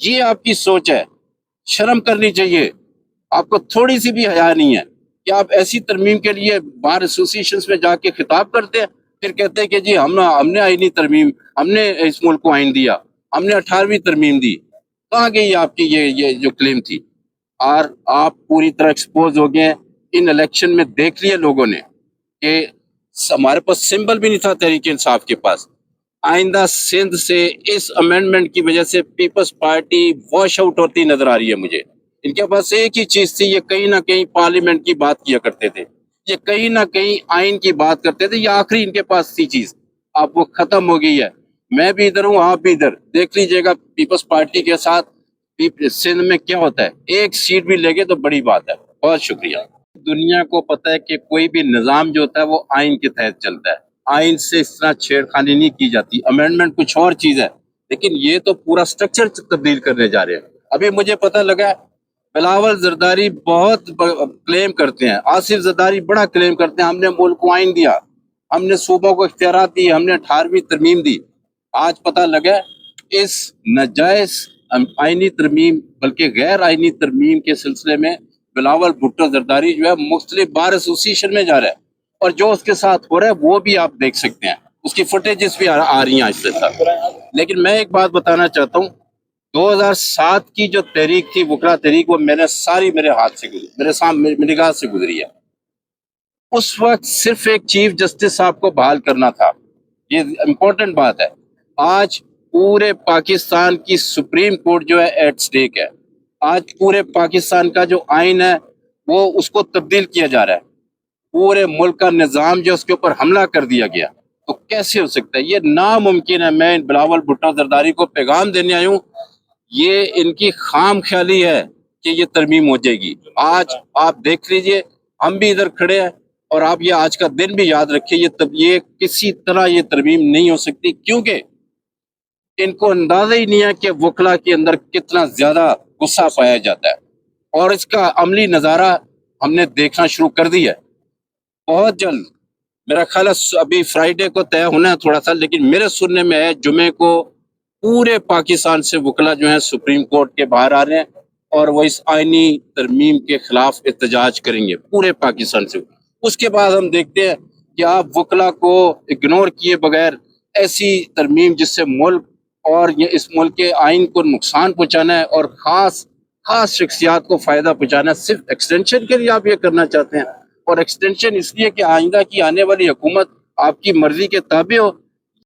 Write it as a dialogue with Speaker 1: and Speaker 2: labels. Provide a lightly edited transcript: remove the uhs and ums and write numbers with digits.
Speaker 1: یہ آپ کی سوچ ہے، شرم کرنی چاہیے. آپ کو تھوڑی سی بھی حیا نہیں ہے کہ آپ ایسی ترمیم کے لیے بار ایسوسیشنز میں جا کے خطاب کرتے ہیں، پھر کہتے ہیں کہ جی ہم نے آئینی ترمیم، ہم نے اس ملک کو آئین دیا، ہم نے 18ویں ترمیم دی. کہاں گئی آپ کی یہ جو کلیم تھی؟ اور آپ پوری طرح ایکسپوز ہو گئے. ان الیکشن میں دیکھ لیا لوگوں نے کہ ہمارے پاس سمبل بھی نہیں تھا تحریک انصاف کے پاس. آئندہ سندھ سے اس امینڈمنٹ کی وجہ سے پیپلز پارٹی واش آؤٹ ہوتی نظر آ رہی ہے مجھے. ان کے پاس ایک ہی چیز تھی، یہ کہیں نہ کہیں پارلیمنٹ کی بات کیا کرتے تھے، یہ کہیں نہ کہیں آئین کی بات کرتے تھے. یہ آخری ان کے پاس تھی چیز، اب وہ ختم ہو گئی ہے. میں بھی ادھر ہوں، آپ بھی ادھر. دیکھ لیجئے گا پیپلز پارٹی کے ساتھ سندھ میں کیا ہوتا ہے. ایک سیٹ بھی لے گے تو بڑی بات ہے. بہت شکریہ. دنیا کو پتہ ہے کہ کوئی بھی نظام جو ہوتا ہے وہ آئین کے تحت چلتا ہے. آئین سے اس طرح چھیڑ خانی نہیں کی جاتی. امینڈمنٹ کچھ اور چیز ہے، لیکن یہ تو پورا سٹرکچر تبدیل کرنے جا رہے ہیں. ابھی مجھے پتہ لگا بلاول زرداری بہت کلیم کرتے ہیں، آصف زرداری بڑا کلیم کرتے ہیں ہم نے ملک کو آئین دیا، ہم نے صوبوں کو اختیارات دی، ہم نے 18ویں ترمیم دی. آج پتہ لگا اس ناجائز آئینی ترمیم بلکہ غیر آئینی ترمیم کے سلسلے میں بلاول بھٹو زرداری جو ہے مختلف بار ایسوسیشن میں جا رہا ہے، اور جو اس کے ساتھ ہو رہا ہے وہ بھی آپ دیکھ سکتے ہیں، اس کی فوٹیجز بھی آ رہی ہیں آج سے ساتھ. لیکن میں ایک بات بتانا چاہتا ہوں، 2007 کی جو تحریک تھی وکلا تحریک، وہ ساری میرے ہاتھ سے گزری، میرے سامنے میری نگاہ سے گزری ہے. اس وقت صرف ایک چیف جسٹس صاحب کو بحال کرنا تھا. یہ امپورٹنٹ بات ہے. آج پورے پاکستان کی سپریم کورٹ جو ہے ایٹ سٹیک ہے. آج پورے پاکستان کا جو آئین ہے وہ اس کو تبدیل کیا جا رہا ہے. پورے ملک کا نظام جو اس کے اوپر حملہ کر دیا گیا. تو کیسے ہو سکتا ہے؟ یہ ناممکن ہے. میں بلاول بھٹو زرداری کو پیغام دینے آئی ہوں، یہ ان کی خام خیالی ہے کہ یہ ترمیم ہو جائے گی. آج آپ دیکھ لیجئے، ہم بھی ادھر کھڑے ہیں، اور آپ یہ آج کا دن بھی یاد رکھیے، یہ کسی طرح یہ ترمیم نہیں ہو سکتی، کیونکہ ان کو اندازہ ہی نہیں ہے کہ وکلا کے اندر کتنا زیادہ غصہ پایا جاتا ہے، اور اس کا عملی نظارہ ہم نے دیکھنا شروع کر دیا ہے. بہت جلد میرا خیال ہے ابھی فرائیڈے کو طے ہونا ہے تھوڑا سا، لیکن میرے سننے میں ہے جمعے کو پورے پاکستان سے وکلا جو ہیں سپریم کورٹ کے باہر آ رہے ہیں، اور وہ اس آئینی ترمیم کے خلاف احتجاج کریں گے پورے پاکستان سے. اس کے بعد ہم دیکھتے ہیں کہ آپ وکلا کو اگنور کیے بغیر ایسی ترمیم جس سے ملک اور یہ اس ملک کے آئین کو نقصان پہنچانا ہے، اور خاص شخصیات کو فائدہ پہنچانا ہے، صرف ایکسٹینشن کے لیے آپ یہ کرنا چاہتے ہیں. اور ایکسٹینشن اس لیے کہ آئندہ کی آنے والی حکومت آپ کی مرضی کے تابع ہو.